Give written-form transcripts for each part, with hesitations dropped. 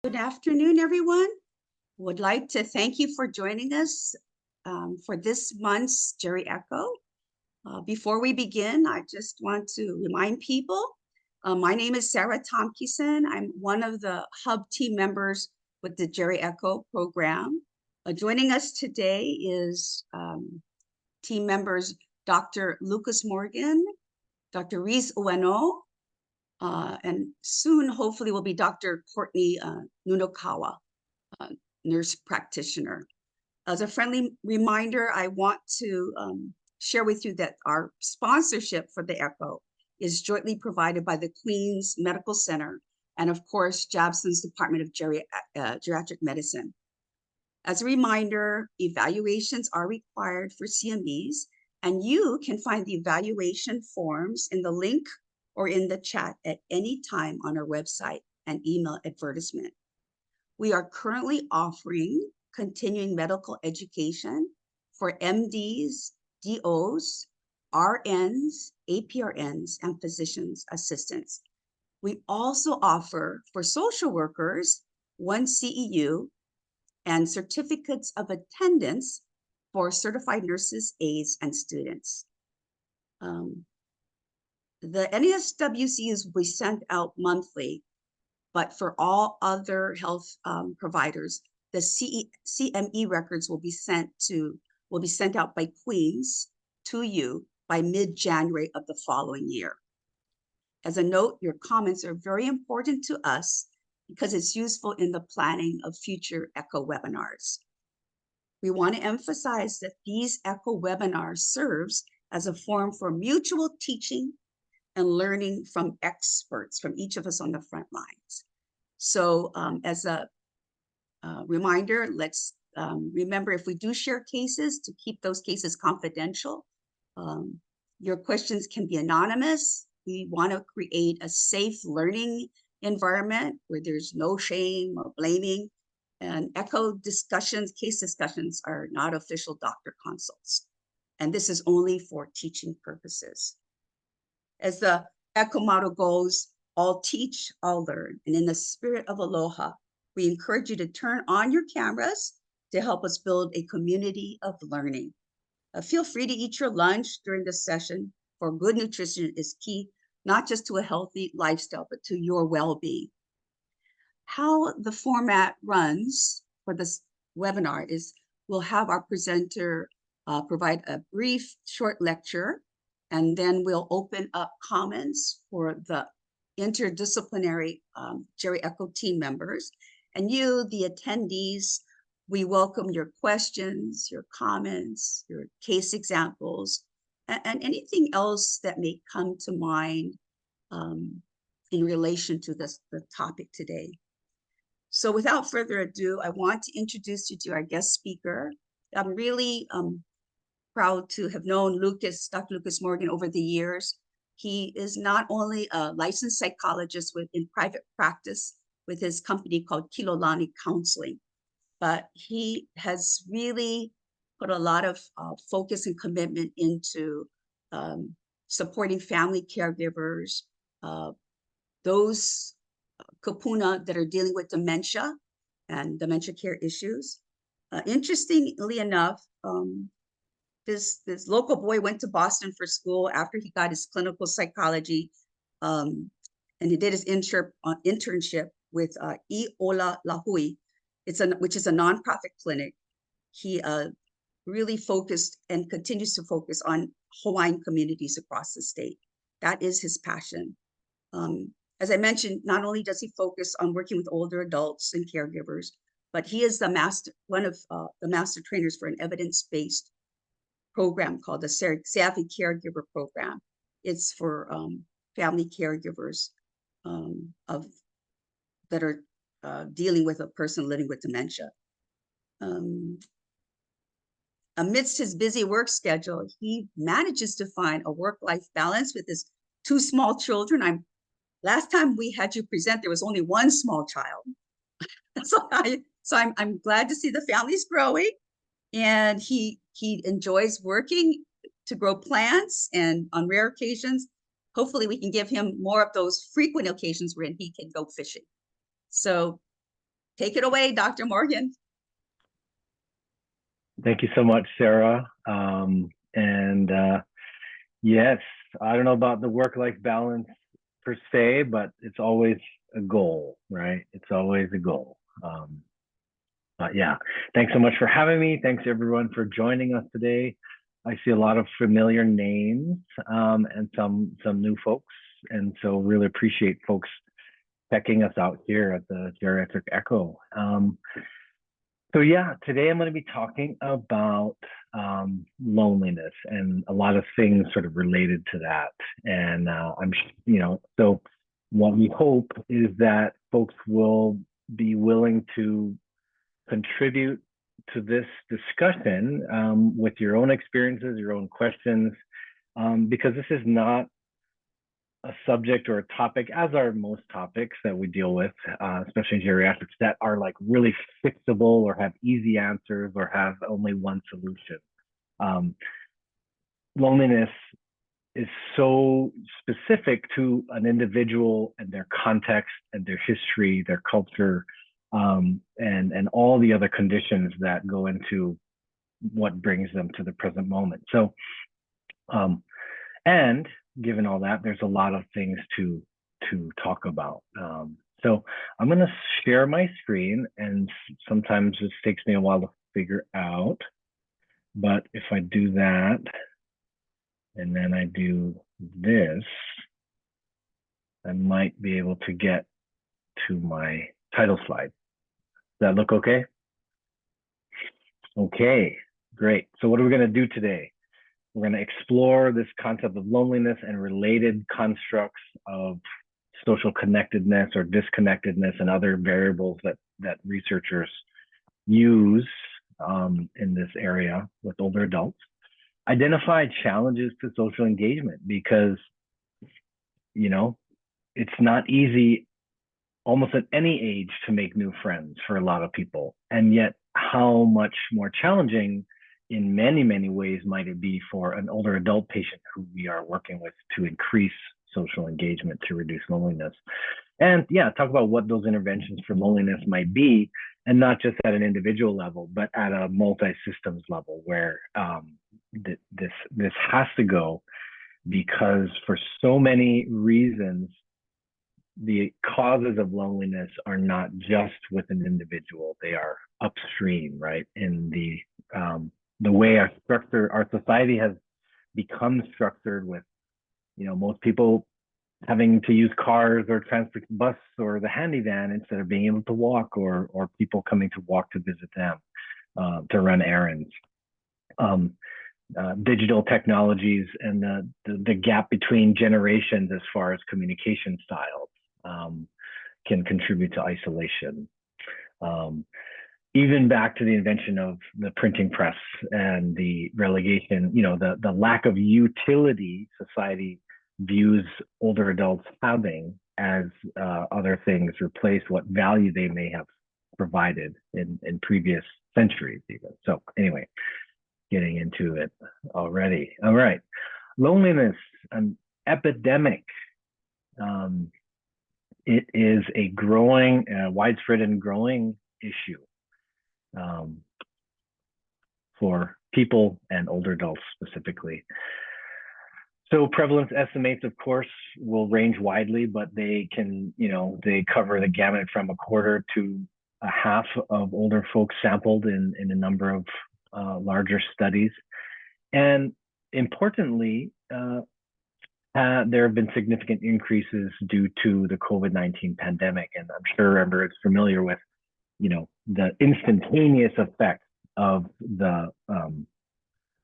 Good afternoon, everyone. Would like to thank you for joining us for this month's Geri Echo. Before we begin, I just want to remind people, my name is Sarah Tompkison. I'm one of the Hub team members with the Geri Echo program. Joining us today is team members Dr. Lucas Morgan, Dr. Reese Ueno, and soon, hopefully, will be Dr. Courtney Nunokawa, nurse practitioner. As a friendly reminder, I want to share with you that our sponsorship for the ECHO is jointly provided by the Queens Medical Center and, of course, Jabson's Department of Geriatric Medicine. As a reminder, evaluations are required for CMEs, and you can find the evaluation forms in the link or in the chat at any time on our website and email advertisement. We are currently offering continuing medical education for MDs, DOs, RNs, APRNs, and physician's assistants. We also offer for social workers 1 CEU and certificates of attendance for certified nurses, aides, and students. The NASWCs will be sent out monthly, but for all other health providers, the CME records will be sent out by Queens to you by mid-January of the following year. As a note, your comments are very important to us because it's useful in the planning of future ECHO webinars. We want to emphasize that these ECHO webinars serves as a forum for mutual teaching and learning from experts, from each of us on the front lines. So as a reminder, let's remember, if we do share cases, to keep those cases confidential. Your questions can be anonymous. We want to create a safe learning environment where there's no shame or blaming. And ECHO discussions, case discussions, are not official doctor consults. And this is only for teaching purposes. As the ECHO motto goes, all teach, all learn. And in the spirit of aloha, we encourage you to turn on your cameras to help us build a community of learning. Feel free to eat your lunch during the session, for good nutrition is key, not just to a healthy lifestyle, but to your well-being. How the format runs for this webinar is we'll have our presenter provide a brief, short lecture, and then we'll open up comments for the interdisciplinary Geri Echo team members. And you, the attendees, we welcome your questions, your comments, your case examples, and anything else that may come to mind in relation to the topic today. So without further ado, I want to introduce you to our guest speaker. I'm really proud to have known Dr. Lucas Morgan over the years. He is not only a licensed psychologist in private practice with his company called Kilolani Counseling, but he has really put a lot of focus and commitment into supporting family caregivers, those Kupuna that are dealing with dementia and dementia care issues. Interestingly enough, this local boy went to Boston for school after he got his clinical psychology, and he did his internship with I Ola Lahui, which is a nonprofit clinic. He really focused and continues to focus on Hawaiian communities across the state. That is his passion. As I mentioned, not only does he focus on working with older adults and caregivers, but he is one of the master trainers for an evidence-based program called the Savvy Caregiver Program. It's for family caregivers that are dealing with a person living with dementia. Amidst his busy work schedule, he manages to find a work-life balance with his 2 small children. Last time we had you present, there was only 1 small child. So I'm glad to see the family's growing, and he enjoys working to grow plants, and on rare occasions, hopefully we can give him more of those frequent occasions where he can go fishing. So Take it away, Dr. Morgan. Thank you so much, Sarah. Yes, I don't know about the work-life balance per se, but it's always a goal, right? It's always a goal. But yeah, thanks so much for having me. Thanks everyone for joining us today. I see a lot of familiar names and some new folks, and so really appreciate folks checking us out here at the Geriatric Echo. So yeah, today I'm going to be talking about loneliness and a lot of things sort of related to that. And so what we hope is that folks will be willing to contribute to this discussion with your own experiences, your own questions, because this is not a subject or a topic, as are most topics that we deal with, especially in geriatrics, that are like really fixable or have easy answers or have only one solution. Loneliness is so specific to an individual and their context and their history, their culture, and all the other conditions that go into what brings them to the present moment. So, and given all that, there's a lot of things to talk about. So I'm going to share my screen, and sometimes this takes me a while to figure out. But if I do that, and then I do this, I might be able to get to my title slide. Does that look okay? Okay, great. So what are we going to do today? We're going to explore this concept of loneliness and related constructs of social connectedness or disconnectedness and other variables that researchers use in this area with older adults. Identify challenges to social engagement because, it's not easy almost at any age to make new friends for a lot of people. And yet how much more challenging in many, many ways might it be for an older adult patient who we are working with to increase social engagement to reduce loneliness. And yeah, talk about what those interventions for loneliness might be, and not just at an individual level, but at a multi-systems level where this has to go, because for so many reasons, the causes of loneliness are not just with an individual; they are upstream, right? In the way our society has become structured, with most people having to use cars or transport bus or the handy van instead of being able to walk, or people coming to walk to visit them, to run errands. Digital technologies and the gap between generations as far as communication styles can contribute to isolation. Even back to the invention of the printing press and the relegation, the lack of utility society views older adults having as other things replace what value they may have provided in previous centuries even. So anyway, getting into it already. All right. Loneliness, an epidemic. It is a growing, widespread and growing issue for people and older adults specifically. So prevalence estimates, of course, will range widely, but they can, they cover the gamut from a quarter to a half of older folks sampled in a number of larger studies. And importantly, there have been significant increases due to the COVID-19 pandemic. And I'm sure everyone's familiar with, the instantaneous effect of the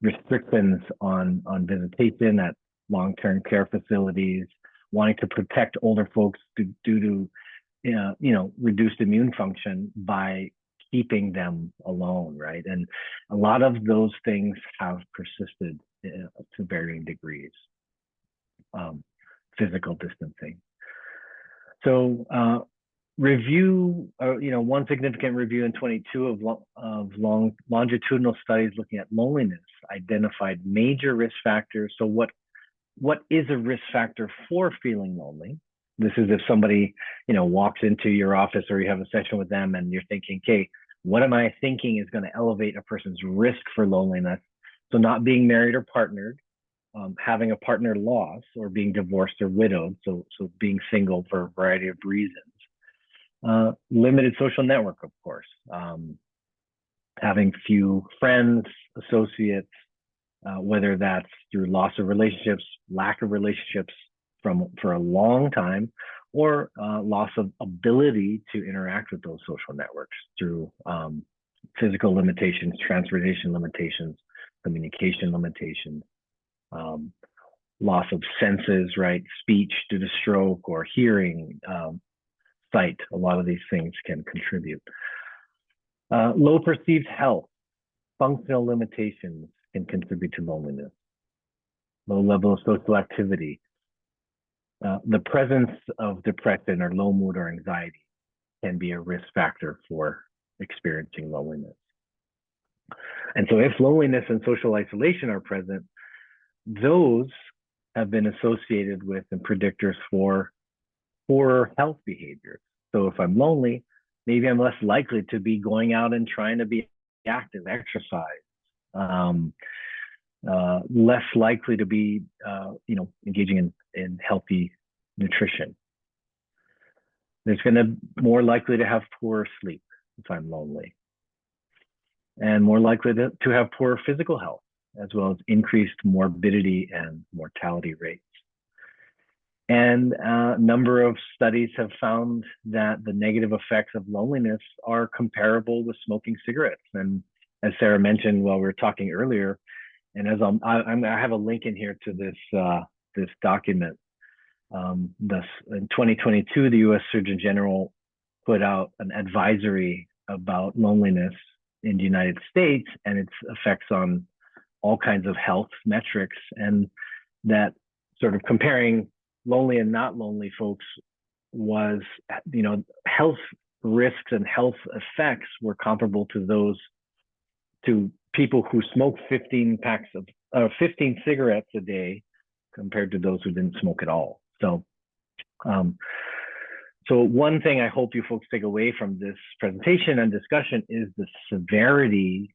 restrictions on visitation at long-term care facilities, wanting to protect older folks due to, reduced immune function by keeping them alone, right? And a lot of those things have persisted to varying degrees. Physical distancing. So one significant review in 22 of longitudinal studies looking at loneliness identified major risk factors. So what is a risk factor for feeling lonely? This is if somebody, walks into your office or you have a session with them and you're thinking, okay, what am I thinking is going to elevate a person's risk for loneliness? So not being married or partnered, having a partner loss or being divorced or widowed, so being single for a variety of reasons. Limited social network, of course, having few friends, associates, whether that's through loss of relationships, lack of relationships for a long time, or loss of ability to interact with those social networks through physical limitations, transportation limitations, communication limitations, loss of senses, right? Speech due to stroke or hearing, sight. A lot of these things can contribute. Low perceived health, functional limitations can contribute to loneliness. Low level of social activity. The presence of depression or low mood or anxiety can be a risk factor for experiencing loneliness. And so if loneliness and social isolation are present, those have been associated with and predictors for poorer health behaviors. So if I'm lonely, maybe I'm less likely to be going out and trying to be active, exercise, less likely to be, engaging in healthy nutrition. There's going to more likely to have poorer sleep if I'm lonely, and more likely to have poorer physical health, as well as increased morbidity and mortality rates. And a number of studies have found that the negative effects of loneliness are comparable with smoking cigarettes. And as Sarah mentioned while we were talking earlier, and as I have a link in here to this document. In 2022, the U.S. Surgeon General put out an advisory about loneliness in the United States and its effects on all kinds of health metrics, and that sort of comparing lonely and not lonely folks was, health risks and health effects were comparable to people who smoke 15 cigarettes a day compared to those who didn't smoke at all. So one thing I hope you folks take away from this presentation and discussion is the severity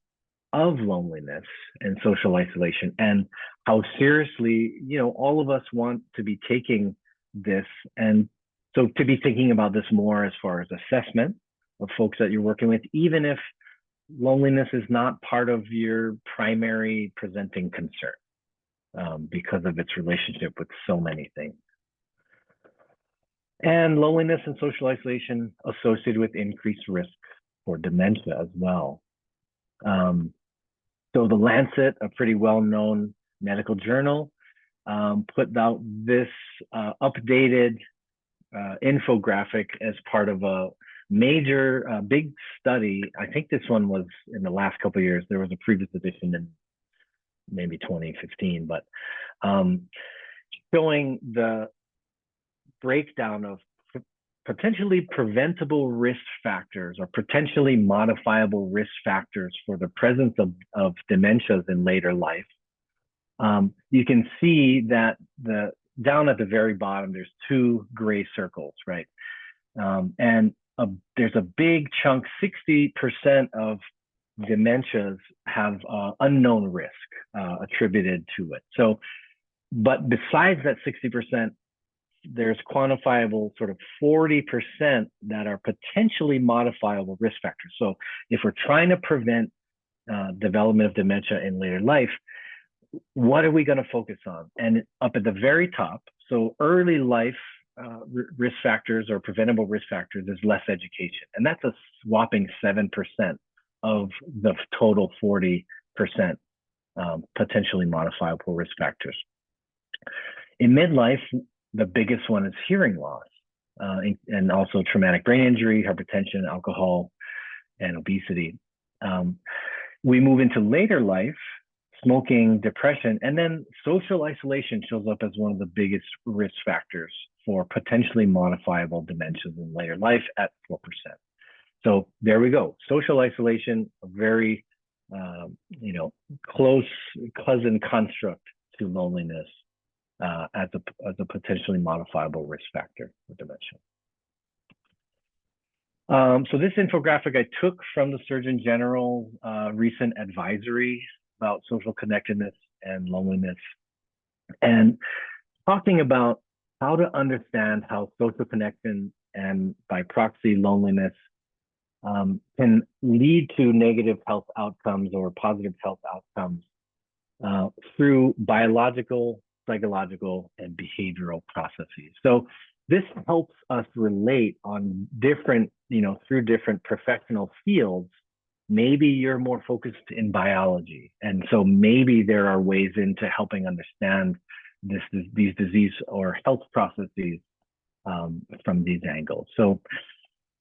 of loneliness and social isolation, and how seriously, all of us want to be taking this, and so to be thinking about this more as far as assessment of folks that you're working with, even if loneliness is not part of your primary presenting concern, because of its relationship with so many things. And loneliness and social isolation associated with increased risk for dementia as well. So the Lancet, a pretty well-known medical journal, put out this updated infographic as part of a major, big study. I think this one was in the last couple of years. There was a previous edition in maybe 2015, but showing the breakdown of potentially preventable risk factors or potentially modifiable risk factors for the presence of dementias in later life. You can see that down at the very bottom, there's two gray circles, right? And there's a big chunk, 60% of dementias have unknown risk attributed to it. So, but besides that 60%, there's quantifiable sort of 40% that are potentially modifiable risk factors. So if we're trying to prevent development of dementia in later life, what are we going to focus on? And up at the very top, so early life risk factors or preventable risk factors is less education. And that's a whopping 7% of the total 40% potentially modifiable risk factors. In midlife, the biggest one is hearing loss, and also traumatic brain injury, hypertension, alcohol, and obesity. We move into later life, smoking, depression, and then social isolation shows up as one of the biggest risk factors for potentially modifiable dementias in later life at 4%. So there we go. Social isolation, a very, close cousin construct to loneliness as a potentially modifiable risk factor for dementia. So this infographic I took from the Surgeon General recent advisory about social connectedness and loneliness, and talking about how to understand how social connection and by proxy loneliness can lead to negative health outcomes or positive health outcomes through biological, psychological, and behavioral processes. So this helps us relate on different, through different professional fields. Maybe you're more focused in biology. And so maybe there are ways into helping understand these disease or health processes from these angles. So,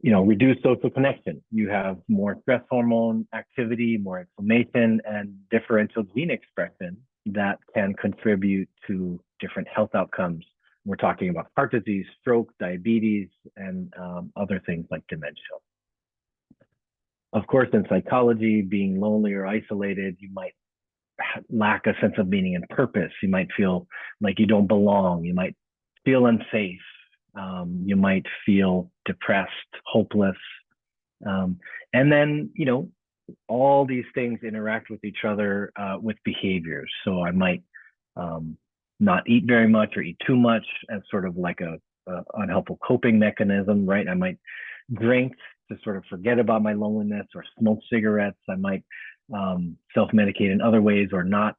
reduced social connection. You have more stress hormone activity, more inflammation, and differential gene expression that can contribute to different health outcomes. We're talking about heart disease, stroke, diabetes, and other things like dementia. Of course, in psychology, being lonely or isolated, you might lack a sense of meaning and purpose. You might feel like you don't belong. You might feel unsafe. You might feel depressed, hopeless. And then, all these things interact with each other with behaviors. So I might not eat very much or eat too much as sort of like a unhelpful coping mechanism, right? I might drink to sort of forget about my loneliness, or smoke cigarettes. I might self-medicate in other ways, or not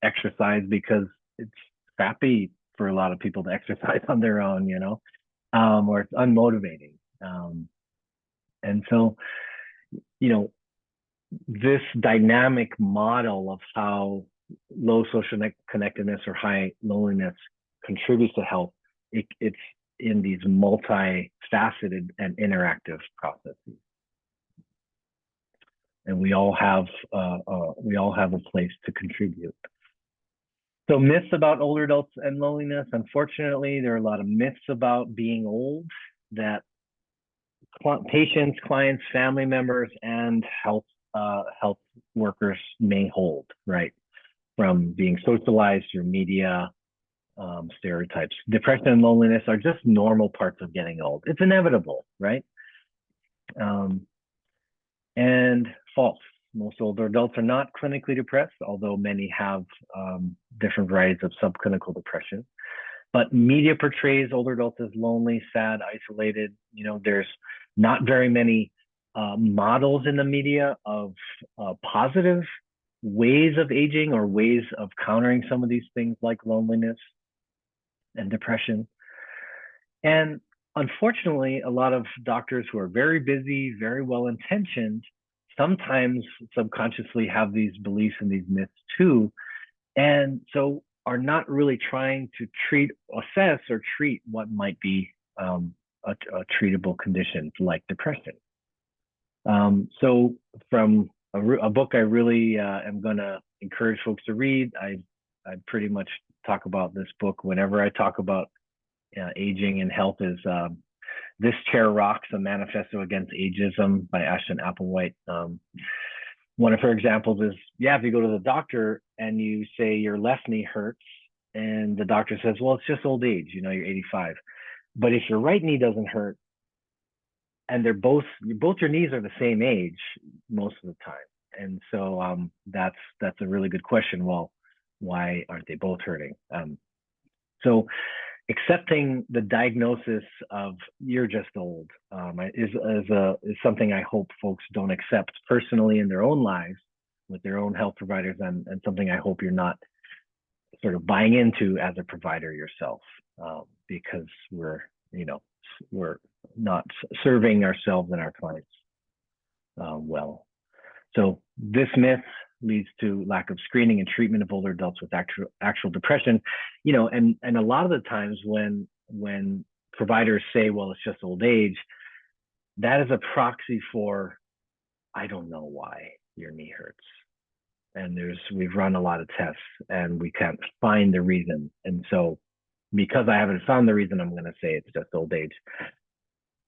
exercise because it's crappy for a lot of people to exercise on their own, or it's unmotivating. And so, this dynamic model of how low social connectedness or high loneliness contributes to health, it's in these multifaceted and interactive processes. And we all have a place to contribute. So myths about older adults and loneliness. Unfortunately, there are a lot of myths about being old that patients, clients, family members, and health workers may hold, right? From being socialized through media, stereotypes. Depression and loneliness are just normal parts of getting old. It's inevitable, right? And false. Most older adults are not clinically depressed, although many have different varieties of subclinical depression. But media portrays older adults as lonely, sad, isolated. There's not very many models in the media of positive ways of aging or ways of countering some of these things like loneliness and depression. And unfortunately, a lot of doctors who are very busy, very well-intentioned, sometimes subconsciously have these beliefs and these myths too, and so are not really trying to assess or treat what might be a treatable condition like depression. So from a book I really am going to encourage folks to read, I pretty much talk about this book whenever I talk about aging and health, is This Chair Rocks, A Manifesto Against Ageism by Ashton Applewhite. One of her examples is, if you go to the doctor and you say your left knee hurts, and the doctor says, well, it's just old age, you're 85. But if your right knee doesn't hurt, and both your knees are the same age most of the time. And so that's a really good question. Well, why aren't they both hurting? So accepting the diagnosis of you're just old is something I hope folks don't accept personally in their own lives with their own health providers, and something I hope you're not sort of buying into as a provider yourself, because we're not serving ourselves and our clients well. So this myth leads to lack of screening and treatment of older adults with actual depression, and a lot of the times when providers say, well, it's just old age, that is a proxy for, I don't know why your knee hurts. And we've run a lot of tests and we can't find the reason. And so because I haven't found the reason, I'm going to say it's just old age.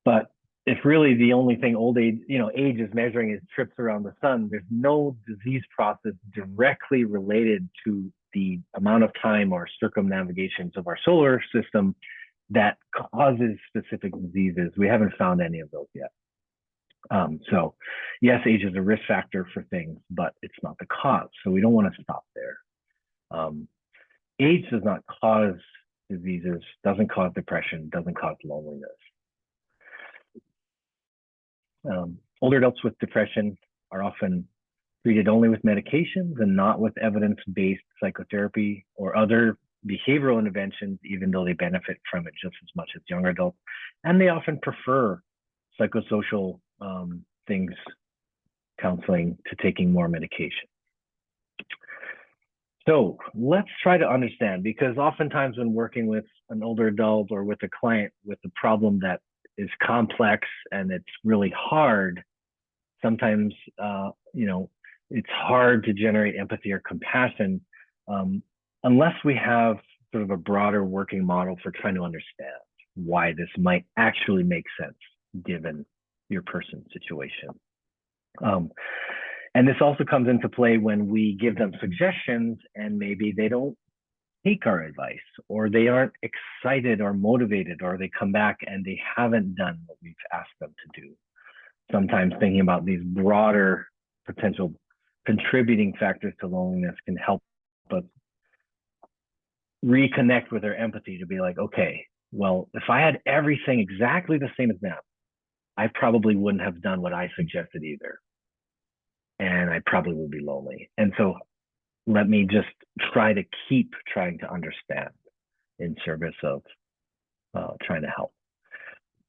But if really the only thing old age, age is measuring is trips around the sun, there's no disease process directly related to the amount of time or circumnavigations of our solar system that causes specific diseases. We haven't found any of those yet. So yes, age is a risk factor for things, but it's not the cause. So we don't want to stop there. Age does not cause diseases, doesn't cause depression, doesn't cause loneliness. Older adults with depression are often treated only with medications and not with evidence-based psychotherapy or other behavioral interventions, even though they benefit from it just as much as younger adults. And they often prefer psychosocial things, counseling, to taking more medication. So let's try to understand, because oftentimes when working with an older adult or with a client with a problem that is complex and it's really hard, sometimes it's hard to generate empathy or compassion unless we have sort of a broader working model for trying to understand why this might actually make sense given your person's situation. And this also comes into play when we give them suggestions and maybe they don't take our advice, or they aren't excited or motivated, or they come back and they haven't done what we've asked them to do. Sometimes thinking about these broader potential contributing factors to loneliness can help us reconnect with our empathy to be like, okay, well, if I had everything exactly the same as them, I probably wouldn't have done what I suggested either. And I probably would be lonely. And so let me just try to keep trying to understand in service of trying to help.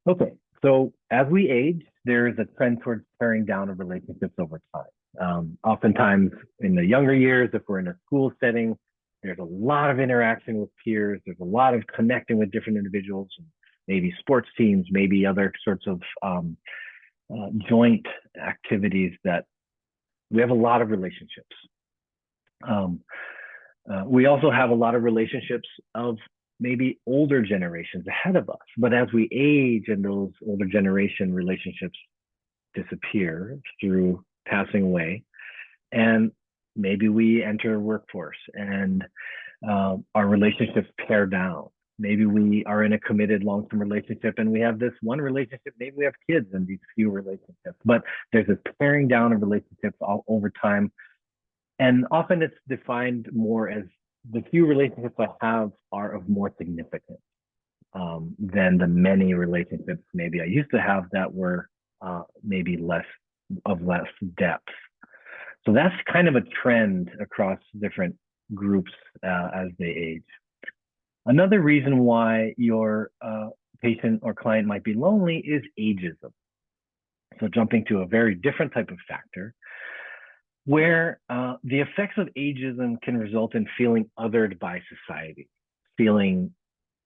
Okay, so as we age, there is a trend towards tearing down of relationships over time. Oftentimes in the younger years, if we're in a school setting, there's a lot of interaction with peers. There's a lot of connecting with different individuals, maybe sports teams, maybe other sorts of joint activities that we have a lot of relationships. We also have a lot of relationships of maybe older generations ahead of us. But as we age and those older generation relationships disappear through passing away, and maybe we enter a workforce and our relationships pare down. Maybe we are in a committed long-term relationship and we have this one relationship, maybe we have kids in these few relationships, but there's a paring down of relationships all over time. And often it's defined more as the few relationships I have are of more significance than the many relationships maybe I used to have that were maybe less depth. So that's kind of a trend across different groups as they age. Another reason why your patient or client might be lonely is ageism. So jumping to a very different type of factor, where the effects of ageism can result in feeling othered by society, feeling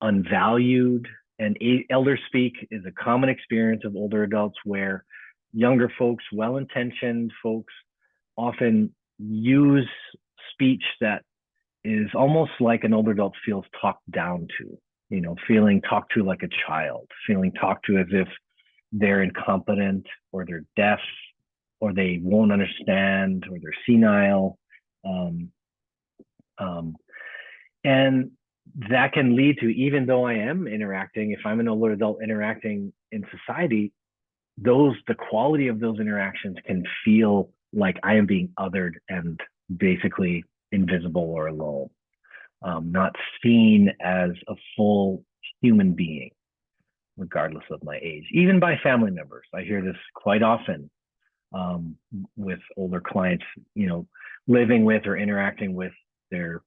unvalued. And elder speak is a common experience of older adults where younger folks, well-intentioned folks, often use speech that is almost like an older adult feels talked down to, feeling talked to like a child, feeling talked to as if they're incompetent or they're deaf or they won't understand or they're senile. And that can lead to, even though I am interacting, if I'm an older adult interacting in society, the quality of those interactions can feel like I am being othered and basically invisible or alone, not seen as a full human being, regardless of my age, even by family members. I hear this quite often with older clients, living with or interacting with their,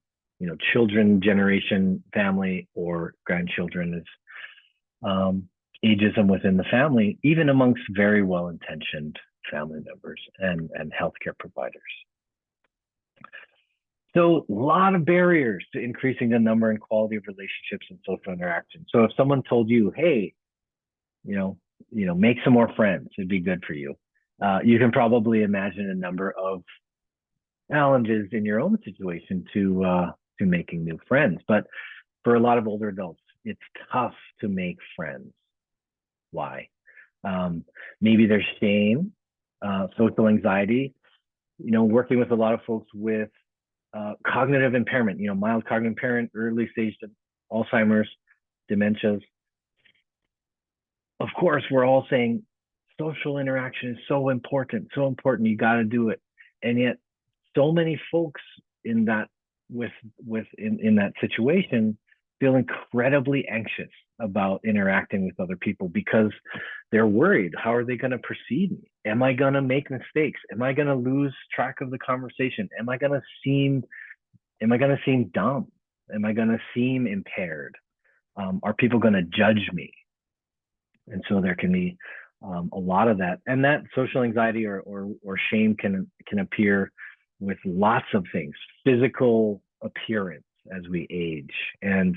children, generation, family, or grandchildren. Is ageism within the family, even amongst very well-intentioned family members and healthcare providers. So a lot of barriers to increasing the number and quality of relationships and social interaction. So if someone told you, hey, make some more friends, it'd be good for you. You can probably imagine a number of challenges in your own situation to making new friends. But for a lot of older adults, it's tough to make friends. Why? Maybe there's shame, social anxiety, working with a lot of folks with cognitive impairment, mild cognitive impairment, early stage Alzheimer's, dementias. Of course, we're all saying social interaction is so important, so important. You got to do it. And yet so many folks in that in that situation feel incredibly anxious about interacting with other people because they're worried. How are they going to perceive me? Am I going to make mistakes? Am I going to lose track of the conversation? Am I going to seem dumb? Am I going to seem impaired? Are people going to judge me? And so there can be a lot of that, and that social anxiety or shame can appear with lots of things, physical appearance as we age, and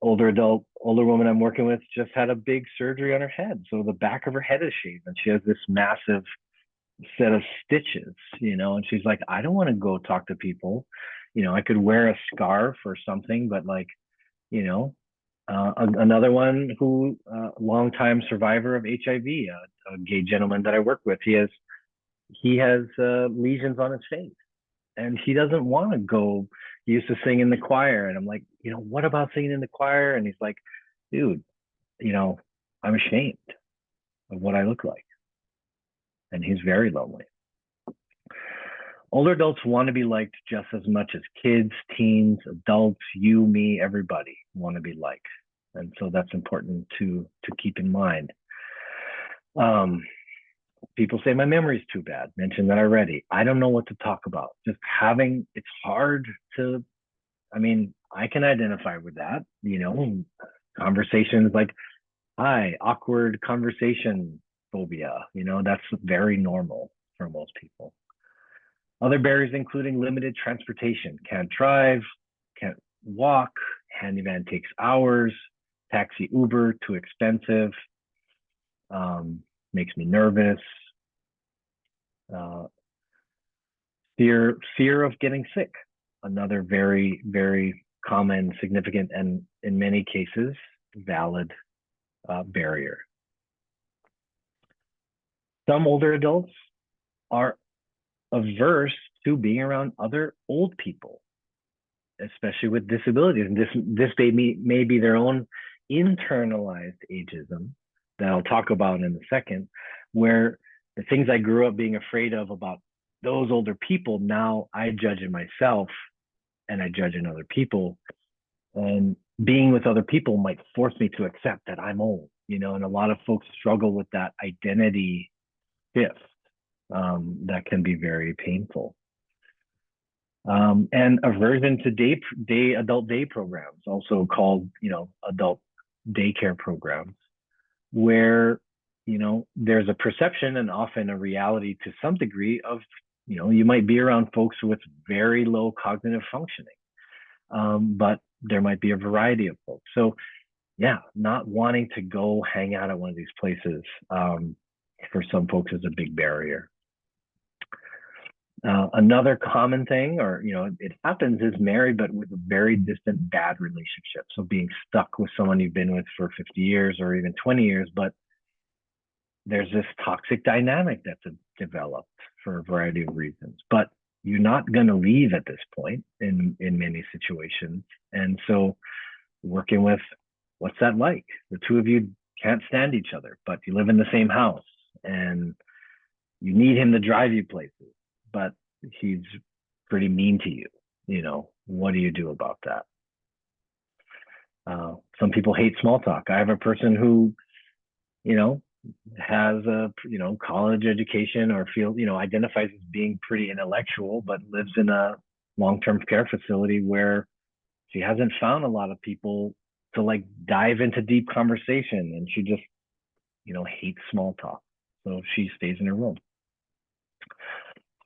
older woman I'm working with just had a big surgery on her head, so the back of her head is shaved, and she has this massive set of stitches, and she's like, I don't want to go talk to people, I could wear a scarf or something, but like, another one who, longtime survivor of HIV, a gay gentleman that I work with, he has lesions on his face, and he doesn't want to go. He used to sing in the choir, and I'm like, what about singing in the choir? And he's like, dude, I'm ashamed of what I look like, and he's very lonely. Older adults want to be liked just as much as kids, teens, adults, you, me, everybody want to be liked. And so that's important to keep in mind. People say my memory's too bad. Mentioned that already. I don't know what to talk about. It's hard to, I can identify with that, conversations like, hi, awkward conversation phobia, that's very normal for most people. Other barriers including limited transportation, can't drive, can't walk, handyman takes hours, taxi, Uber, too expensive, makes me nervous, fear of getting sick, another very, very common, significant, and in many cases, valid barrier. Some older adults are averse to being around other old people, especially with disabilities. And this may be their own internalized ageism that I'll talk about in a second, where the things I grew up being afraid of about those older people, now I judge in myself and I judge in other people. And being with other people might force me to accept that I'm old, and a lot of folks struggle with that identity shift. That can be very painful. And aversion to adult day programs, also called, adult daycare programs, where, there's a perception and often a reality to some degree of, you might be around folks with very low cognitive functioning, but there might be a variety of folks. So yeah, not wanting to go hang out at one of these places, for some folks is a big barrier. Another common thing, or it happens, is married but with a very distant bad relationship. So being stuck with someone you've been with for 50 years or even 20 years, but there's this toxic dynamic that's developed for a variety of reasons. But you're not going to leave at this point in many situations. And so working with, what's that like? The two of you can't stand each other, but you live in the same house and you need him to drive you places, but he's pretty mean to you. What do you do about that? Some people hate small talk. I have a person who, has a, college education or identifies as being pretty intellectual, but lives in a long-term care facility where she hasn't found a lot of people to like dive into deep conversation, and she just, hates small talk. So she stays in her room.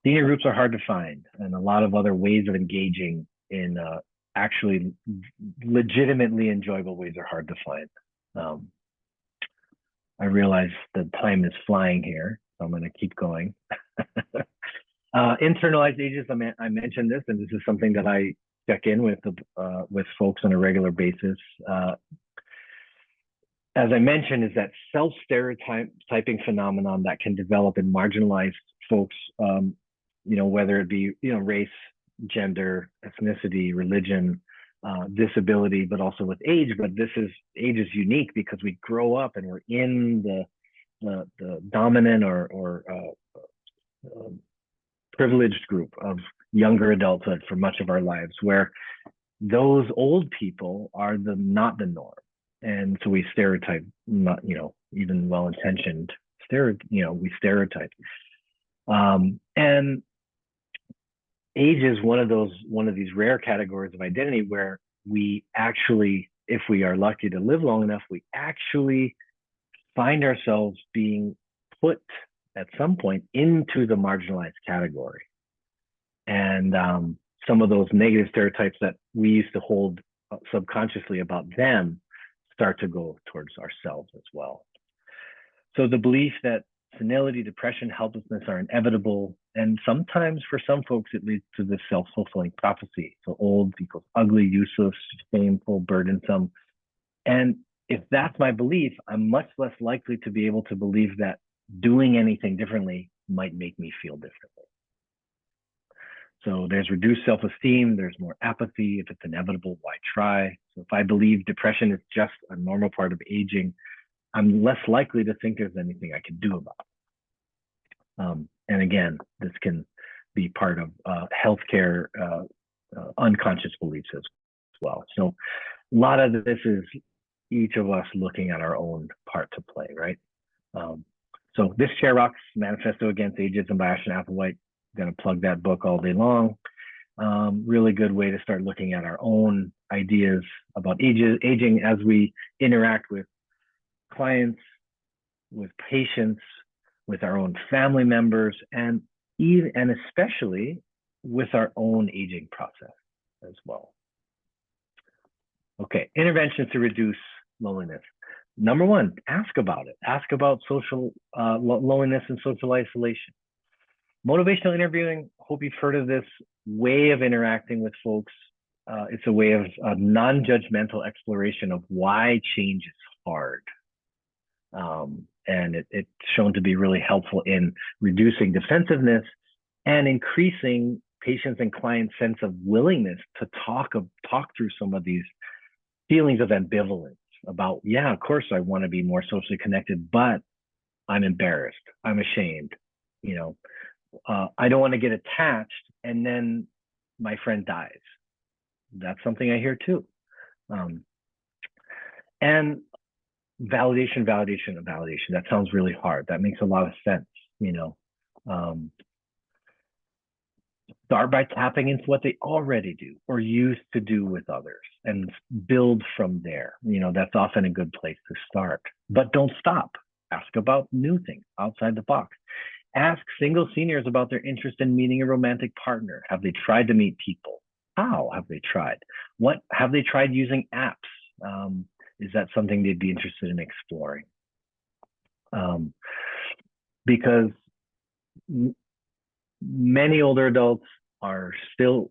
Senior groups are hard to find, and a lot of other ways of engaging in actually legitimately enjoyable ways are hard to find. I realize the time is flying here, so I'm going to keep going. Internalized ages, I mentioned this, and this is something that I check in with folks on a regular basis. as I mentioned, is that self-stereotyping phenomenon that can develop in marginalized folks, whether it be, race, gender, ethnicity, religion, disability, but also with age. But age is unique because we grow up and we're in the dominant or privileged group of younger adulthood for much of our lives, where those old people are not the norm. And so we stereotype, not, even well-intentioned, we stereotype. And age is one of these rare categories of identity where we actually, if we are lucky to live long enough, we actually find ourselves being put at some point into the marginalized category. And some of those negative stereotypes that we used to hold subconsciously about them start to go towards ourselves as well. So the belief that senility, depression, helplessness are inevitable, and sometimes for some folks it leads to this self-fulfilling prophecy. So old equals ugly, useless, shameful, burdensome. And if that's my belief, I'm much less likely to be able to believe that doing anything differently might make me feel differently. So there's reduced self-esteem, there's more apathy. If it's inevitable, why try? So if I believe depression is just a normal part of aging, I'm less likely to think there's anything I can do about it. And again, this can be part of healthcare unconscious beliefs as well. So a lot of this is each of us looking at our own part to play, right? So this Chair Rocks Manifesto Against Ageism by Ashton Applewhite. Going to plug that book all day long. Really good way to start looking at our own ideas about aging as we interact with clients, with patients, with our own family members, and especially with our own aging process as well. Okay, interventions to reduce loneliness. Number one, ask about it. Ask about social loneliness and social isolation. Motivational interviewing, hope you've heard of this way of interacting with folks. It's a way of non-judgmental exploration of why change is hard. And it's shown to be really helpful in reducing defensiveness and increasing patients' and clients' sense of willingness to talk through some of these feelings of ambivalence about, yeah, of course I want to be more socially connected, but I'm embarrassed, I'm ashamed, I don't want to get attached and then my friend dies. That's something I hear too. And validation. That sounds really hard. That makes a lot of sense, Start by tapping into what they already do or used to do with others and build from there. That's often a good place to start. But don't stop. Ask about new things outside the box. Ask single seniors about their interest in meeting a romantic partner. Have they tried to meet people? How have they tried? What have they tried using apps? Is that something they'd be interested in exploring? Because many older adults are still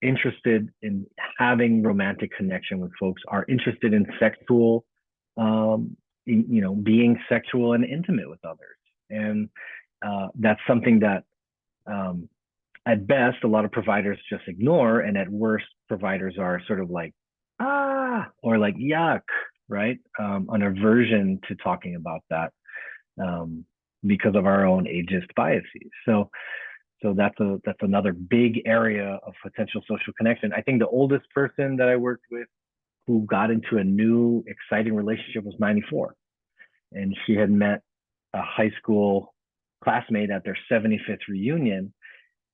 interested in having romantic connection with folks, are interested in sexual, being sexual and intimate with others. And that's something that at best, a lot of providers just ignore. And at worst, providers are sort of like, or like, yuck, right? An aversion to talking about that because of our own ageist biases. So that's another big area of potential social connection. I think the oldest person that I worked with who got into a new, exciting relationship was 94. And she had met a high school classmate at their 75th reunion.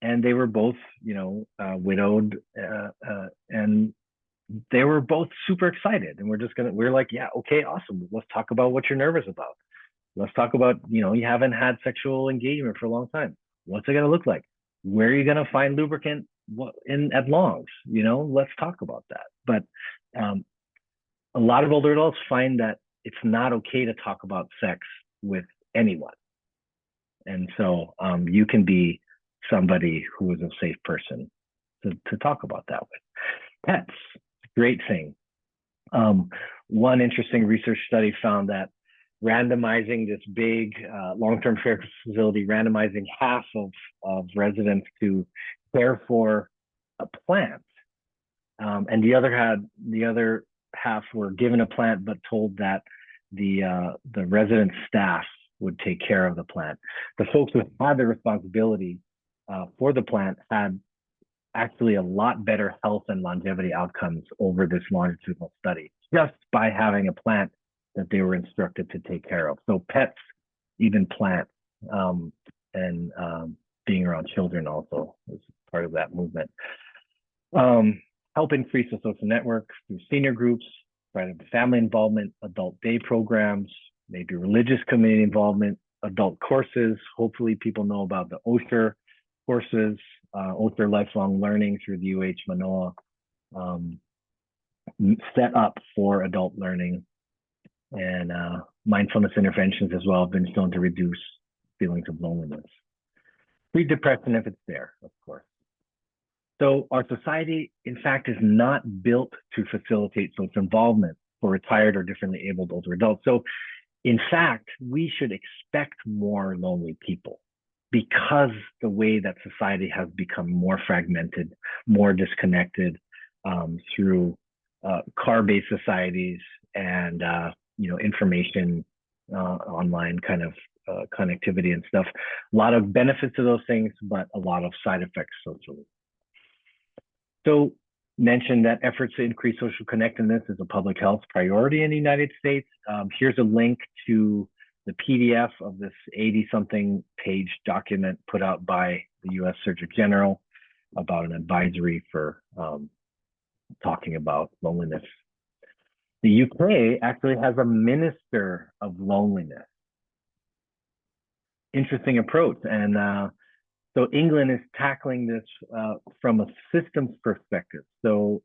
And they were both, widowed, and they were both super excited. And we're like, yeah, okay, awesome. Let's talk about what you're nervous about. Let's talk about, you haven't had sexual engagement for a long time. What's it going to look like? Where are you going to find lubricant at Longs? Let's talk about that. But a lot of older adults find that it's not okay to talk about sex with anyone. And so you can be somebody who is a safe person to talk about that with. Pets, great thing. one interesting research study found that randomizing this big long-term care facility, randomizing half of residents to care for a plant, and the other half were given a plant but told that the resident staff would take care of the plant. The folks who had the responsibility for the plant had actually a lot better health and longevity outcomes over this longitudinal study, just by having a plant that they were instructed to take care of. So pets, even plants, and being around children also is part of that movement. Help increase the social network through senior groups, right? Family involvement, adult day programs, maybe religious community involvement, adult courses. Hopefully people know about the OSHER courses, OSHER Lifelong Learning through the UH Manoa, set up for adult learning, and mindfulness interventions as well have been shown to reduce feelings of loneliness. Treat depression if it's there, of course. So our society, in fact, is not built to facilitate social involvement for retired or differently abled older adults. So in fact, we should expect more lonely people because the way that society has become more fragmented, more disconnected through car-based societies and information online kind of connectivity and stuff. A lot of benefits to those things, but a lot of side effects socially. So mentioned that efforts to increase social connectedness is a public health priority in the United States. Here's a link to the PDF of this 80-something page document put out by the US Surgeon General about an advisory for talking about loneliness. The UK actually has a minister of loneliness. Interesting approach. And so England is tackling this from a systems perspective. So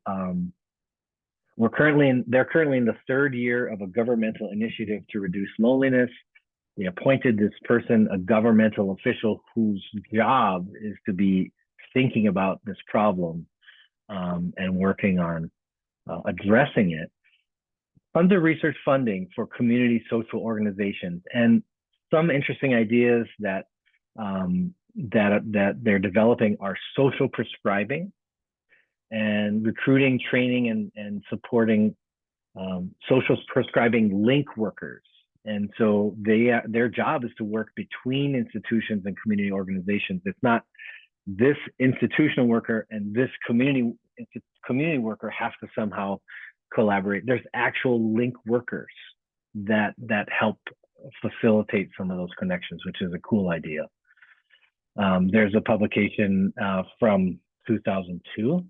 they're currently in the third year of a governmental initiative to reduce loneliness. They appointed this person, a governmental official whose job is to be thinking about this problem and working on addressing it. Under research funding for community social organizations, and some interesting ideas that they're developing are social prescribing and recruiting, training, and supporting social prescribing link workers. And so their job is to work between institutions and community organizations. It's not this institutional worker and this community worker have to somehow collaborate. There's actual link workers that help facilitate some of those connections, which is a cool idea. There's a publication from 2002.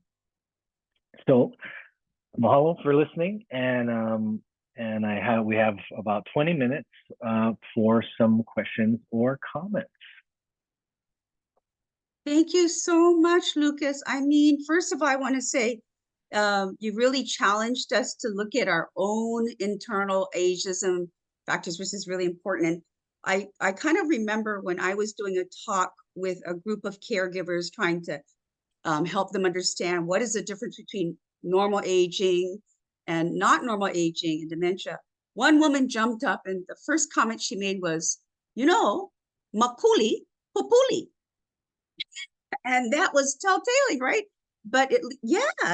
So mahalo for listening, and we have about 20 minutes for some questions or comments. Thank you so much, Lucas. I mean, first of all, I want to say you really challenged us to look at our own internal ageism factors, which is really important. And I kind of remember when I was doing a talk with a group of caregivers trying to help them understand what is the difference between normal aging and not normal aging and dementia. One woman jumped up and the first comment she made was, makuli populi. And that was telltale, right? But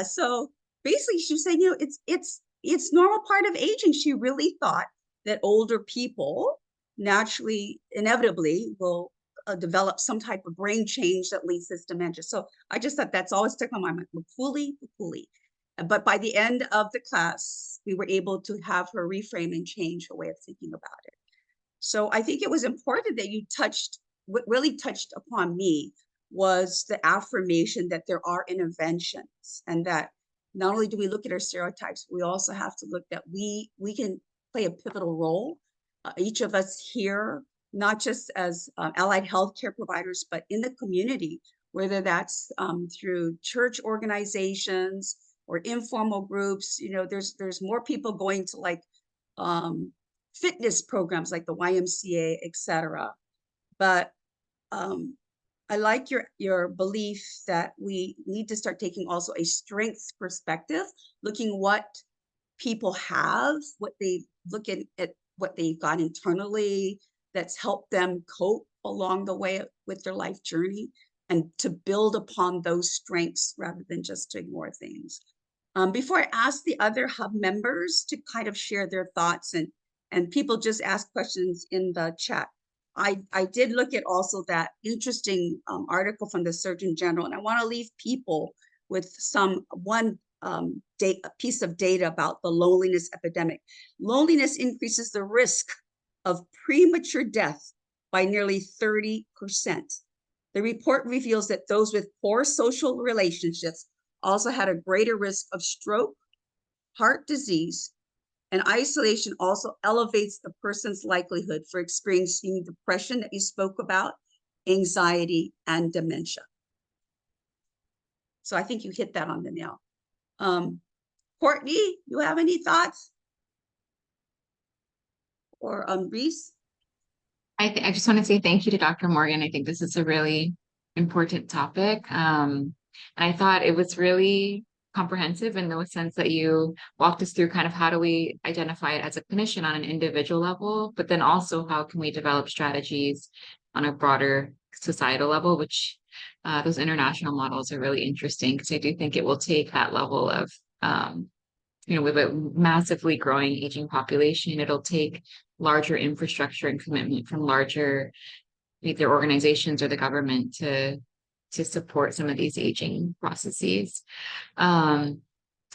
so basically she was saying, it's normal part of aging. She really thought that older people naturally, inevitably will develop some type of brain change that leads to dementia. So I just thought that's always stuck on my mind, fully. But by the end of the class, we were able to have her reframe and change her way of thinking about it. So I think it was important that you what really touched upon me was the affirmation that there are interventions, and that not only do we look at our stereotypes, we also have to look that we can play a pivotal role. Each of us here, not just as allied healthcare providers, but in the community, whether that's through church organizations or informal groups. There's more people going to like fitness programs like the YMCA, etc. But I like your belief that we need to start taking also a strengths perspective, looking what people have, what they look at what they've got internally that's helped them cope along the way with their life journey, and to build upon those strengths rather than just to ignore things. Before I ask the other hub members to kind of share their thoughts, and people just ask questions in the chat, I did look at also that interesting article from the Surgeon General, and I want to leave people with one piece of data about the loneliness epidemic. Loneliness increases the risk of premature death by nearly 30%. The report reveals that those with poor social relationships also had a greater risk of stroke, heart disease, and isolation also elevates the person's likelihood for experiencing depression that you spoke about, anxiety, and dementia. So I think you hit that on the nail. Courtney, you have any thoughts? Or Reese? I just want to say thank you to Dr. Morgan. I think this is a really important topic. And I thought it was really comprehensive in the sense that you walked us through kind of how do we identify it as a clinician on an individual level, but then also how can we develop strategies on a broader societal level, which those international models are really interesting, because I do think it will take that level of, with a massively growing aging population, it'll take larger infrastructure and commitment from larger, either organizations or the government to support some of these aging processes. I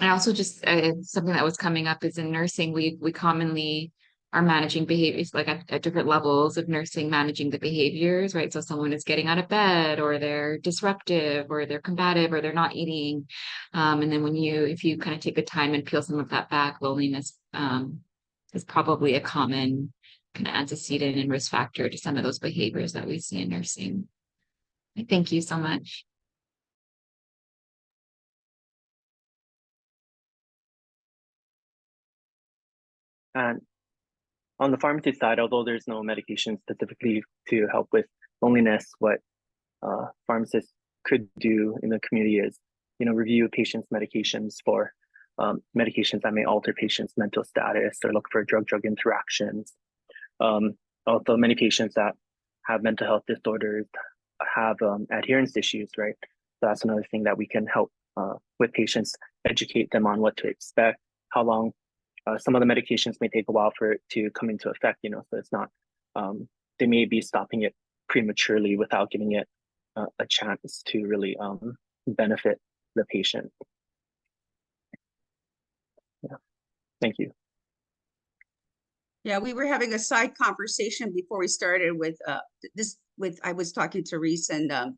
also just something that was coming up is in nursing, we commonly are managing behaviors like at different levels of nursing, managing the behaviors, right? So someone is getting out of bed, or they're disruptive, or they're combative, or they're not eating. And then if you kind of take the time and peel some of that back, loneliness is probably a common kind of antecedent and risk factor to some of those behaviors that we see in nursing. Thank you so much. And on the pharmacy side, although there's no medication specifically to help with loneliness, what pharmacists could do in the community is, review patients' medications for medications that may alter patients' mental status, or look for drug-drug interactions. Also, many patients that have mental health disorders have adherence issues, right? So that's another thing that we can help with patients, educate them on what to expect, how long. Some of the medications may take a while for it to come into effect, so it's not, they may be stopping it prematurely without giving it a chance to really benefit the patient. Yeah, thank you. Yeah, we were having a side conversation before we started with I was talking to Reese and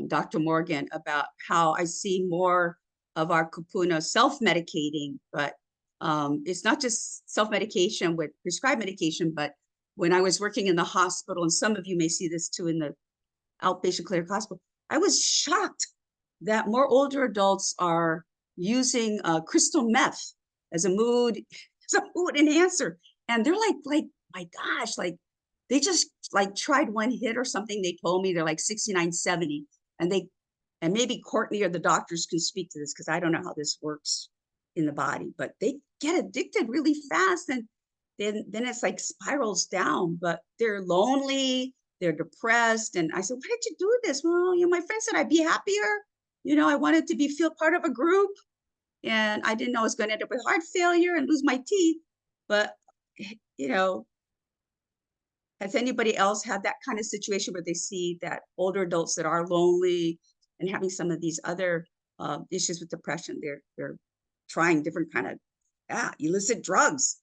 Dr. Morgan about how I see more of our Kupuna self-medicating, but it's not just self-medication with prescribed medication, but when I was working in the hospital, and some of you may see this too in the outpatient clinic hospital, I was shocked that more older adults are using crystal meth as a mood enhancer. And they're like, my gosh, like they just like tried one hit or something. They told me they're like 69, 70. And maybe Courtney or the doctors can speak to this, because I don't know how this works in the body, but they get addicted really fast, and then it's like spirals down. But they're lonely, they're depressed. And I said, why did you do this? Well, my friend said I'd be happier. I wanted to feel part of a group, and I didn't know I was going to end up with heart failure and lose my teeth. But has anybody else had that kind of situation where they see that older adults that are lonely and having some of these other issues with depression, they're trying different kind of illicit drugs?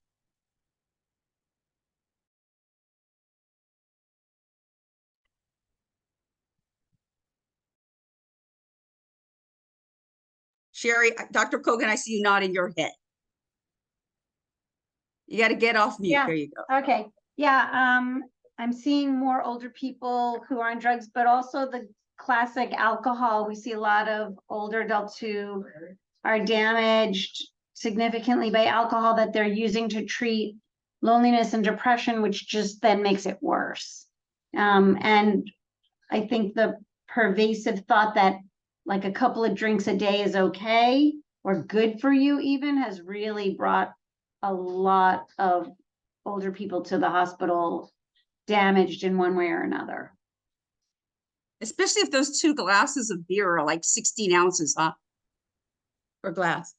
Sherry, Dr. Kogan, I see you nodding your head. You got to get off mute. Yeah. There you go. Okay. Yeah. I'm seeing more older people who are on drugs, but also the classic alcohol. We see a lot of older adults who are damaged significantly by alcohol that they're using to treat loneliness and depression, which just then makes it worse. And I think the pervasive thought that like a couple of drinks a day is okay or good for you even has really brought a lot of older people to the hospital damaged in one way or another. Especially if those 2 glasses of beer are like 16 ounces, huh? Per glass.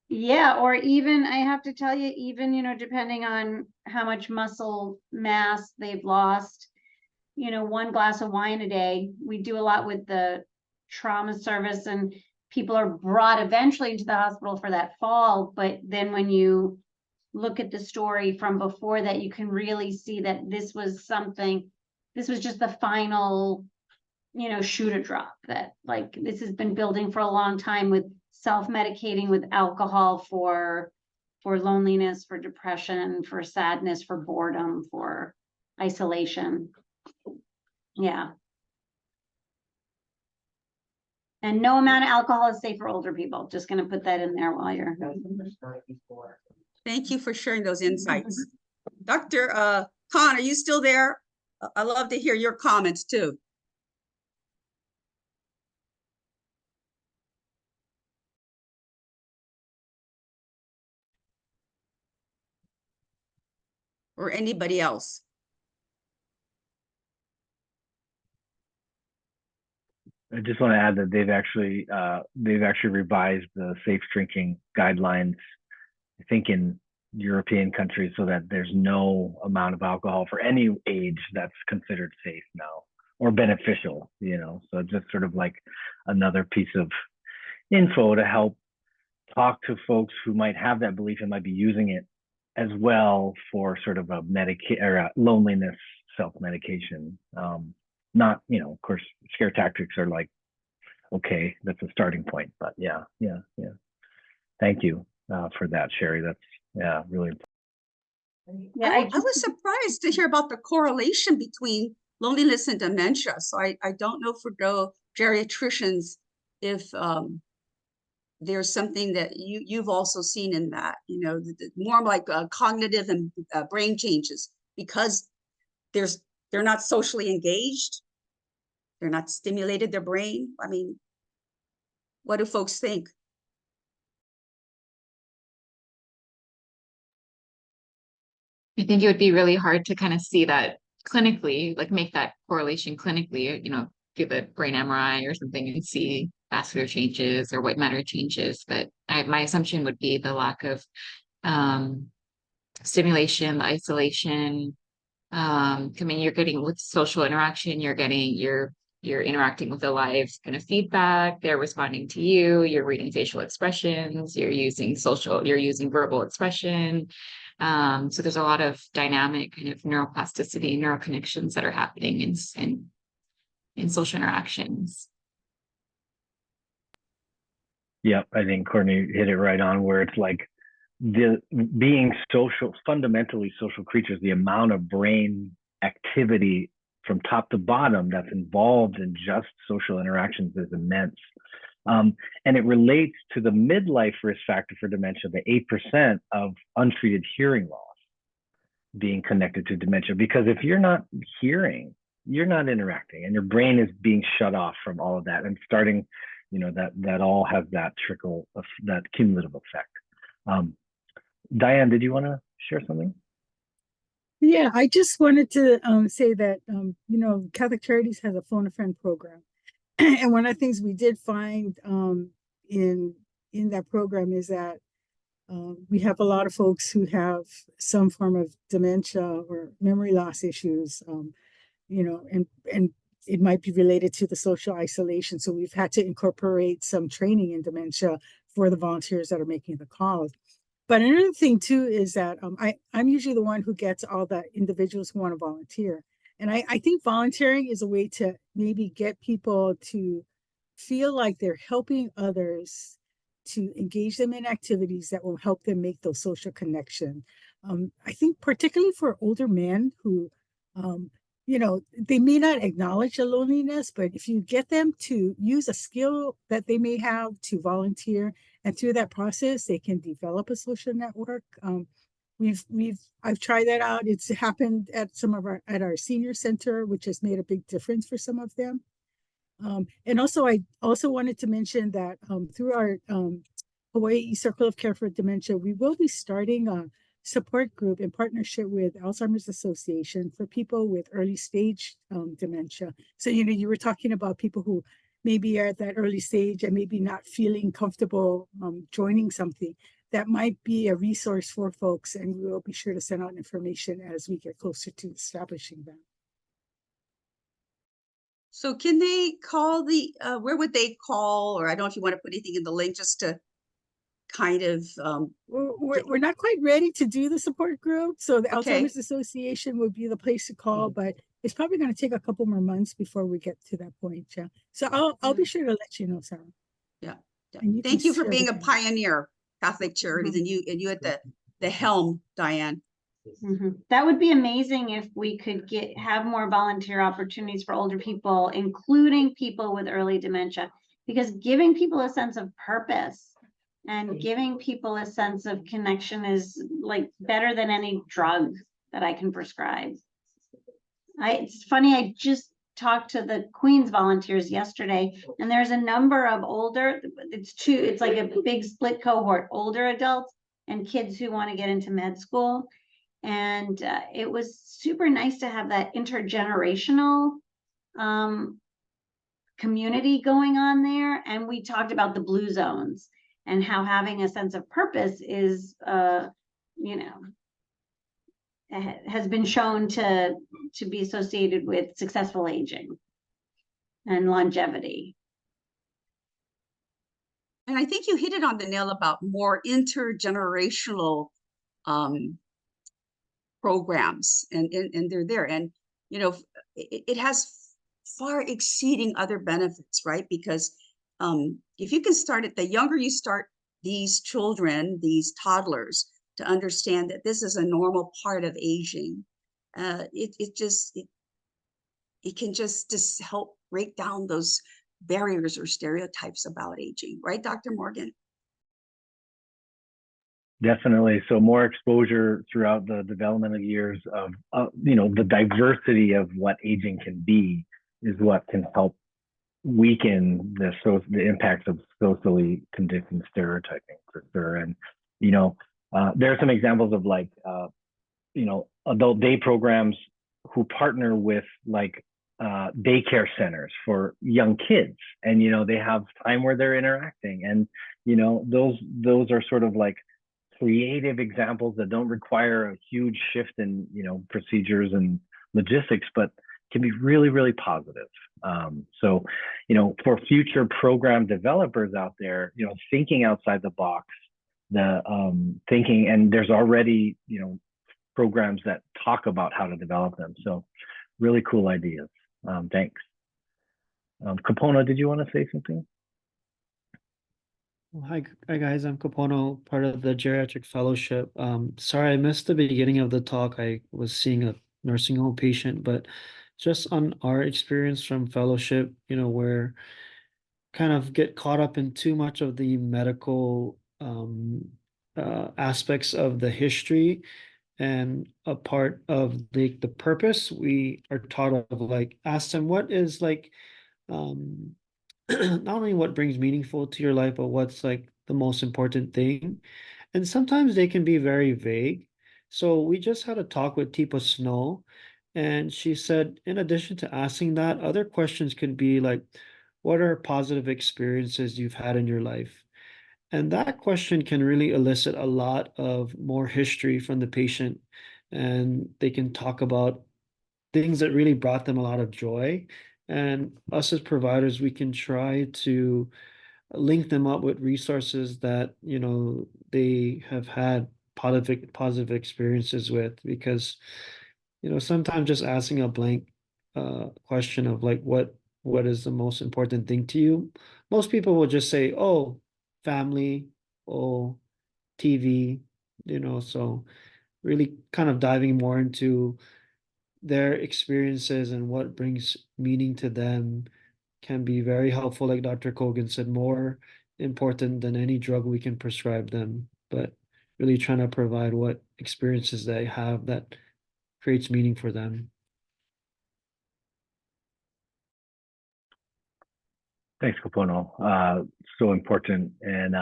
Yeah, or even, I have to tell you, even, depending on how much muscle mass they've lost, 1 glass of wine a day. We do a lot with the trauma service, and people are brought eventually into the hospital for that fall. But then when you look at the story from before that, you can really see that this was just the final, shoe to drop, that like this has been building for a long time with self-medicating with alcohol for loneliness, for depression, for sadness, for boredom, for isolation. Yeah. And no amount of alcohol is safe for older people. Just going to put that in there while you're. Thank you for sharing those insights. Dr. Khan, are you still there? I love to hear your comments too. Or anybody else? I just want to add that they've actually revised the safe drinking guidelines, I think in European countries, so that there's no amount of alcohol for any age that's considered safe now or beneficial, so just sort of like another piece of info to help talk to folks who might have that belief and might be using it as well for sort of a loneliness self-medication. Not, of course, scare tactics are like, okay, that's a starting point, but yeah. Thank you for that, Sherry. That's really important. Yeah, I was surprised to hear about the correlation between loneliness and dementia. So I don't know for geriatricians if there's something that you've also seen in that, more like cognitive and brain changes, because they're not socially engaged. They're not stimulated their brain. I mean, what do folks think? I think it would be really hard to kind of see that clinically, like make that correlation clinically, give a brain MRI or something and see vascular changes or white matter changes. But my assumption would be the lack of stimulation, the isolation. I mean, you're getting with social interaction, you're interacting with a live kind of feedback. They're responding to you. You're reading facial expressions. You're using verbal expression. So there's a lot of dynamic kind of neuroplasticity, neuroconnections that are happening in social interactions. Yep, I think Courtney hit it right on, where it's like being fundamentally social creatures, the amount of brain activity from top to bottom that's involved in just social interactions is immense. And it relates to the midlife risk factor for dementia, the 8% of untreated hearing loss being connected to dementia. Because if you're not hearing, you're not interacting, and your brain is being shut off from all of that, and starting, that all has that trickle of that cumulative effect. Diane, did you want to share something? Yeah, I just wanted to say that, Catholic Charities has a phone a friend program. And one of the things we did find in that program is that we have a lot of folks who have some form of dementia or memory loss issues, and it might be related to the social isolation. So we've had to incorporate some training in dementia for the volunteers that are making the calls. But another thing too is that I'm usually the one who gets all the individuals who want to volunteer. And I think volunteering is a way to maybe get people to feel like they're helping others, to engage them in activities that will help them make those social connections. I think particularly for older men who, they may not acknowledge the loneliness, but if you get them to use a skill that they may have to volunteer, and through that process, they can develop a social network. I've tried that out. It's happened at at our senior center, which has made a big difference for some of them. And also, I also wanted to mention that through our Hawaii Circle of Care for Dementia, we will be starting a support group in partnership with Alzheimer's Association for people with early stage dementia. So, you were talking about people who maybe are at that early stage and maybe not feeling comfortable joining something. That might be a resource for folks, and we will be sure to send out information as we get closer to establishing that. So can they call where would they call? Or I don't know if you want to put anything in the link just to kind of, we're not quite ready to do the support group. So the Okay. Alzheimer's Association would be the place to call, but it's probably going to take a couple more months before we get to that point. Yeah. So I'll be sure to let you know, Sarah. yeah. And you can Thank you for share being with a me. pioneer, Catholic Charities, and you at the helm, Diane. That would be amazing if we could have more volunteer opportunities for older people, including people with early dementia, because giving people a sense of purpose and giving people a sense of connection is like better than any drug that I can prescribe. It's funny, I just talked to the Queens volunteers yesterday, and there's a number of older, it's like a big split cohort, older adults and kids who want to get into med school. And it was super nice to have that intergenerational community going on there. And we talked about the blue zones and how having a sense of purpose is, has been shown to be associated with successful aging and longevity. And I think you hit it on the nail about more intergenerational programs, and they're there, and it has far exceeding other benefits, right? Because if you can start it, the younger you start these children, these toddlers, to understand that this is a normal part of aging, it can just help break down those barriers or stereotypes about aging, right, Dr. Morgan? Definitely. So more exposure throughout the developmental years of, the diversity of what aging can be is what can help weaken the impacts of socially conditioned stereotyping, for sure. And, there are some examples of adult day programs who partner with daycare centers for young kids, and, they have time where they're interacting, and, those are sort of like creative examples that don't require a huge shift in procedures and logistics, but can be really, really positive. So for future program developers out there, thinking outside the box, thinking, and there's already programs that talk about how to develop them. So really cool ideas. Thanks. Kupuna, did you want to say something? Well, hi guys, I'm Kupuna, part of the Geriatric Fellowship. Sorry, I missed the beginning of the talk. I was seeing a nursing home patient, but just on our experience from fellowship, where kind of get caught up in too much of the medical aspects of the history, and a part of the purpose, we are taught of ask them what is not only what brings meaningful to your life, but what's the most important thing. And sometimes they can be very vague. So we just had a talk with Teepa Snow, and she said, in addition to asking that, other questions could be what are positive experiences you've had in your life? And that question can really elicit a lot of more history from the patient, and they can talk about things that really brought them a lot of joy. And us as providers, we can try to link them up with resources that they have had positive experiences with, because sometimes just asking a blank question of what is the most important thing to you, most people will just say, oh, family, oh, TV, so really kind of diving more into their experiences and what brings meaning to them can be very helpful. Like Dr. Kogan said, more important than any drug we can prescribe them, but really trying to provide what experiences they have that creates meaning for them. Thanks, Kupuna. So important. And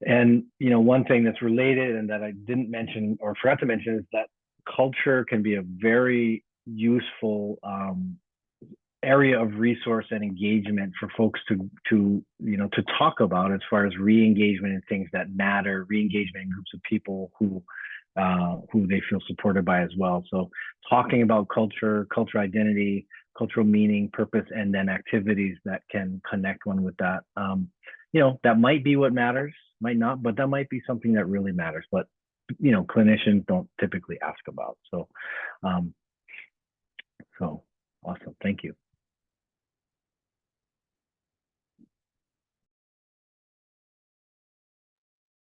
And, you know, one thing that's related and that I didn't mention or forgot to mention is that culture can be a very useful area of resource and engagement for folks to you know, to talk about as far as re-engagement in things that matter, re-engagement in groups of people who they feel supported by as well. So talking about culture, cultural identity, cultural meaning, purpose, and then activities that can connect one with that. You know, that might be what matters, might not, but that might be something that really matters. But, you know, clinicians don't typically ask about. So, so awesome. Thank you.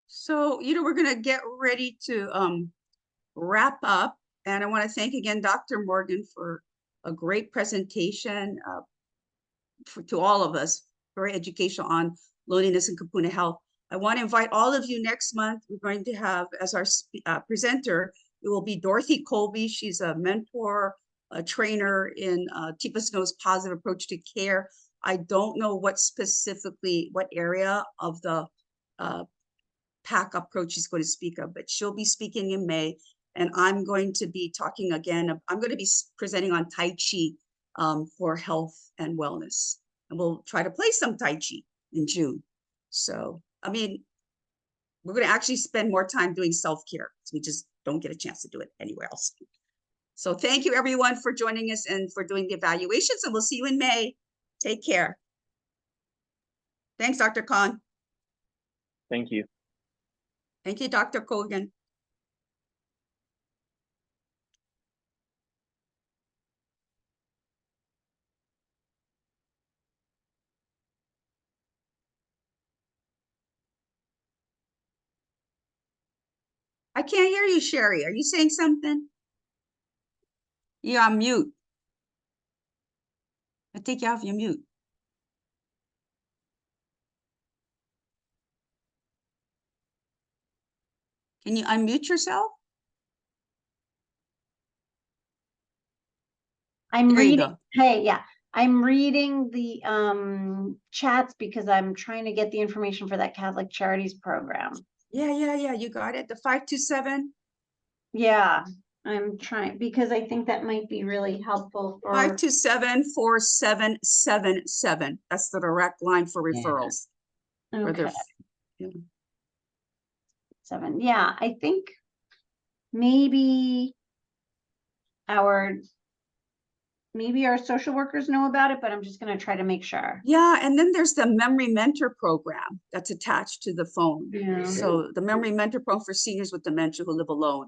So, you know, we're going to get ready to wrap up. And I want to thank again Dr. Morgan for a great presentation to all of us, very educational on loneliness and Kupuna health. I want to invite all of you next month. We're going to have as our presenter, it will be Dorothy Colby. She's a mentor, a trainer in Teepa Snow's positive approach to care. I don't know what area of the PAC approach she's going to speak of, but she'll be speaking in May. And I'm going to be talking again. I'm going to be presenting on Tai Chi for health and wellness. And we'll try to play some Tai Chi in June. So, I mean, we're going to actually spend more time doing self-care because we just don't get a chance to do it anywhere else. So thank you everyone for joining us and for doing the evaluations, and we'll see you in May. Take care. Thanks, Dr. Khan. Thank you. Thank you, Dr. Kogan. I can't hear you, Sherry. Are you saying something? You're on mute. I take you off your mute. Can you unmute yourself? I'm There you reading, go. hey, yeah, I'm reading the chats because I'm trying to get the information for that Catholic Charities program. Yeah, you got it. The 527. Yeah, I'm trying because I think that might be really helpful for 527-4777. That's the direct line for referrals. For their- okay. yeah. 7. Yeah, I think maybe our social workers know about it, but I'm just going to try to make sure. Yeah, and then there's the Memory Mentor program that's attached to the phone. Yeah. So the Memory Mentor program for seniors with dementia who live alone.